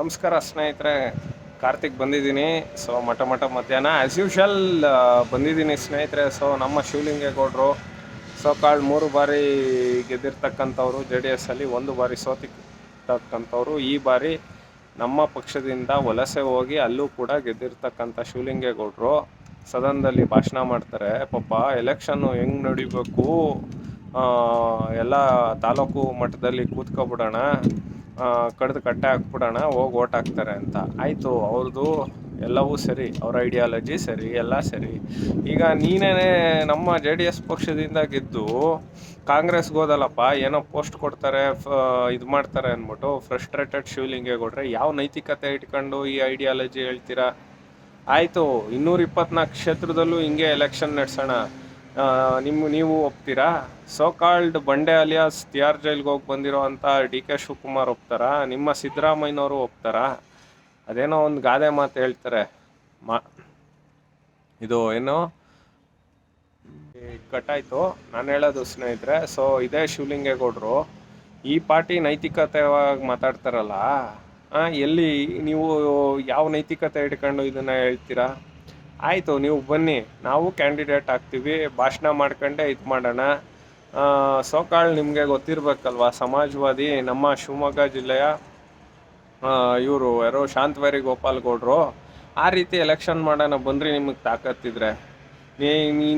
ನಮಸ್ಕಾರ ಸ್ನೇಹಿತರೆ, ಕಾರ್ತಿಕ್ ಬಂದಿದ್ದೀನಿ. ಸೊ ಮಧ್ಯಾಹ್ನ ಆ್ಯಸ್ ಯೂಶಲ್ ಬಂದಿದ್ದೀನಿ ಸ್ನೇಹಿತರೆ. ಸೊ ನಮ್ಮ ಶಿವಲಿಂಗೇಗೌಡರು ಕಾಳ್ 3 ಬಾರಿ ಗೆದ್ದಿರ್ತಕ್ಕಂಥವ್ರು, JDS ಅಲ್ಲಿ 1 ಬಾರಿ ಸೋತಿರ್ತಕ್ಕಂಥವ್ರು. ಈ ಬಾರಿ ನಮ್ಮ ಪಕ್ಷದಿಂದ ವಲಸೆ ಹೋಗಿ ಅಲ್ಲೂ ಕೂಡ ಗೆದ್ದಿರ್ತಕ್ಕಂಥ ಶಿವಲಿಂಗೇಗೌಡರು ಸದನದಲ್ಲಿ ಭಾಷಣ ಮಾಡ್ತಾರೆ. ಪಾಪ ಎಲೆಕ್ಷನ್ನು ಹೆಂಗೆ ನಡಿಬೇಕು, ಎಲ್ಲ ತಾಲೂಕು ಮಟ್ಟದಲ್ಲಿ ಕೂತ್ಕೊಬಿಡೋಣ, ಕಡ್ದು ಕಟ್ಟೆ ಹಾಕ್ಬಿಡೋಣ, ಹೋಗಿ ಓಟ್ ಹಾಕ್ತಾರೆ ಅಂತ. ಆಯಿತು, ಅವ್ರದ್ದು ಎಲ್ಲವೂ ಸರಿ, ಅವ್ರ ಐಡಿಯಾಲಜಿ ಸರಿ, ಎಲ್ಲ ಸರಿ. ಈಗ ನೀನೇ ನಮ್ಮ JDS ಪಕ್ಷದಿಂದ ಗೆದ್ದು ಕಾಂಗ್ರೆಸ್ಗೆ ಹೋದಲ್ಲಪ್ಪ, ಏನೋ ಪೋಸ್ಟ್ ಕೊಡ್ತಾರೆ, ಇದು ಮಾಡ್ತಾರೆ ಅಂದ್ಬಿಟ್ಟು ಫ್ರಸ್ಟ್ರೇಟೆಡ್ ಶಿವಲಿಂಗೇಗೌಡ್ರೆ ಯಾವ ನೈತಿಕತೆ ಇಟ್ಕೊಂಡು ಈ ಐಡಿಯಾಲಜಿ ಹೇಳ್ತೀರಾ? ಆಯಿತು, 224 ಕ್ಷೇತ್ರದಲ್ಲೂ ಹಿಂಗೆ ಎಲೆಕ್ಷನ್ ನಡೆಸೋಣ, ನೀವು ಒಪ್ತೀರಾ? ಕಾಲ್ಡ್ ಬಂಡೆ ಅಲಿಯಾಸ್ ತಿಹಾರ್ ಜೈಲ್ಗೆ ಹೋಗಿ ಬಂದಿರೋ ಅಂಥ DK ಶಿವಕುಮಾರ್ ಒಪ್ತಾರಾ? ನಿಮ್ಮ ಸಿದ್ದರಾಮಯ್ಯನವರು ಒಪ್ತಾರಾ? ಅದೇನೋ ಒಂದು ಗಾದೆ ಮಾತು ಹೇಳ್ತಾರೆ, ಇದು ಏನೋ ಕಟ್ಟಾಯಿತು. ನಾನು ಹೇಳೋದು ಸ್ನೇಹಿತರೆ, ಇದೇ ಶಿವಲಿಂಗೇಗೌಡರು ಈ ಪಾರ್ಟಿ ನೈತಿಕತೆವಾಗಿ ಮಾತಾಡ್ತಾರಲ್ಲ, ಎಲ್ಲಿ ನೀವು ಯಾವ ನೈತಿಕತೆ ಇಟ್ಕೊಂಡು ಇದನ್ನು ಹೇಳ್ತೀರಾ? ಆಯಿತು, ನೀವು ಬನ್ನಿ, ನಾವು ಕ್ಯಾಂಡಿಡೇಟ್ ಆಗ್ತೀವಿ, ಭಾಷಣ ಮಾಡ್ಕೊಂಡೆ ಇದು ಮಾಡೋಣ. ನಿಮಗೆ ಗೊತ್ತಿರಬೇಕಲ್ವ, ಸಮಾಜವಾದಿ ನಮ್ಮ ಶಿವಮೊಗ್ಗ ಜಿಲ್ಲೆಯ ಇವರು ಯಾರೋ ಶಾಂತವೇರಿ ಗೋಪಾಲ್ ಗೌಡ್ರು, ಆ ರೀತಿ ಎಲೆಕ್ಷನ್ ಮಾಡೋಣ ಬನ್ನಿರಿ, ನಿಮಗೆ ತಾಕತ್ತಿದ್ರೆ.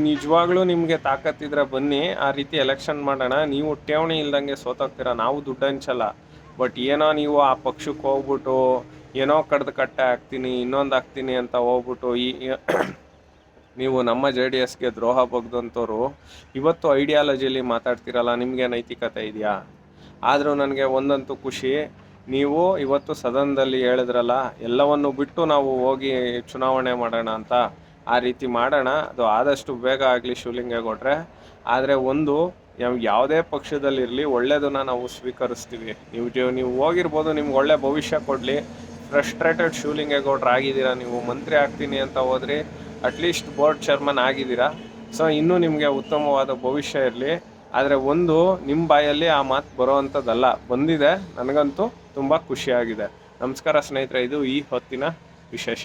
ನಿಜವಾಗ್ಲೂ ನಿಮಗೆ ತಾಕತ್ತಿದ್ರೆ ಬನ್ನಿ, ಆ ರೀತಿ ಎಲೆಕ್ಷನ್ ಮಾಡೋಣ. ನೀವು ಠೇವಣಿ ಇಲ್ದಂಗೆ ಸೋತೋಗ್ತೀರ, ನಾವು ದುಡ್ಡು ಹಂಚಲ್ಲ. ಬಟ್ ಏನೋ ನೀವು ಆ ಪಕ್ಷಕ್ಕೆ ಹೋಗ್ಬಿಟ್ಟು ಏನೋ ಕಡ್ದು ಕಟ್ಟೆ ಹಾಕ್ತೀನಿ, ಇನ್ನೊಂದು ಹಾಕ್ತೀನಿ ಅಂತ ಹೋಗ್ಬಿಟ್ಟು ನೀವು ನಮ್ಮ JDSಗೆ ದ್ರೋಹ ಬಗ್ದಂಥವ್ರು ಇವತ್ತು ಐಡಿಯಾಲಜಿಲಿ ಮಾತಾಡ್ತಿರಲ್ಲ, ನಿಮಗೆ ನೈತಿಕತೆ ಇದೆಯಾ? ಆದರೂ ನನಗೆ ಒಂದಂತೂ ಖುಷಿ, ನೀವು ಇವತ್ತು ಸದನದಲ್ಲಿ ಹೇಳಿದ್ರಲ್ಲ, ಎಲ್ಲವನ್ನು ಬಿಟ್ಟು ನಾವು ಹೋಗಿ ಚುನಾವಣೆ ಮಾಡೋಣ ಅಂತ. ಆ ರೀತಿ ಮಾಡೋಣ, ಅದು ಆದಷ್ಟು ಬೇಗ ಆಗಲಿ ಶಿವಲಿಂಗೇಗೌಡ್ರೆ. ಆದರೆ ಒಂದು, ಯಾವುದೇ ಪಕ್ಷದಲ್ಲಿರಲಿ ಒಳ್ಳೆಯದನ್ನು ನಾವು ಸ್ವೀಕರಿಸ್ತೀವಿ. ನೀವು ಹೋಗಿರ್ಬೋದು, ನಿಮ್ಗೆ ಒಳ್ಳೆ ಭವಿಷ್ಯ ಕೊಡಲಿ. ಫ್ರಸ್ಟ್ರೇಟೆಡ್ ಶಿವಲಿಂಗೇಗೌಡ್ರು ಆಗಿದ್ದೀರಾ, ನೀವು ಮಂತ್ರಿ ಆಗ್ತೀನಿ ಅಂತ ಹೋದ್ರಿ, ಅಟ್ಲೀಸ್ಟ್ ಬೋರ್ಡ್ ಚೇರ್ಮನ್ ಆಗಿದ್ದೀರಾ. ಇನ್ನೂ ನಿಮಗೆ ಉತ್ತಮವಾದ ಭವಿಷ್ಯ ಇರಲಿ. ಆದರೆ ಒಂದು, ನಿಮ್ಮ ಬಾಯಲ್ಲಿ ಆ ಮಾತು ಬರೋ ಅಂಥದ್ದಲ್ಲ, ಬಂದಿದೆ. ನನಗಂತೂ ತುಂಬ ಖುಷಿಯಾಗಿದೆ. ನಮಸ್ಕಾರ ಸ್ನೇಹಿತರೆ, ಇದು ಈ ಹೊತ್ತಿನ ವಿಶೇಷ.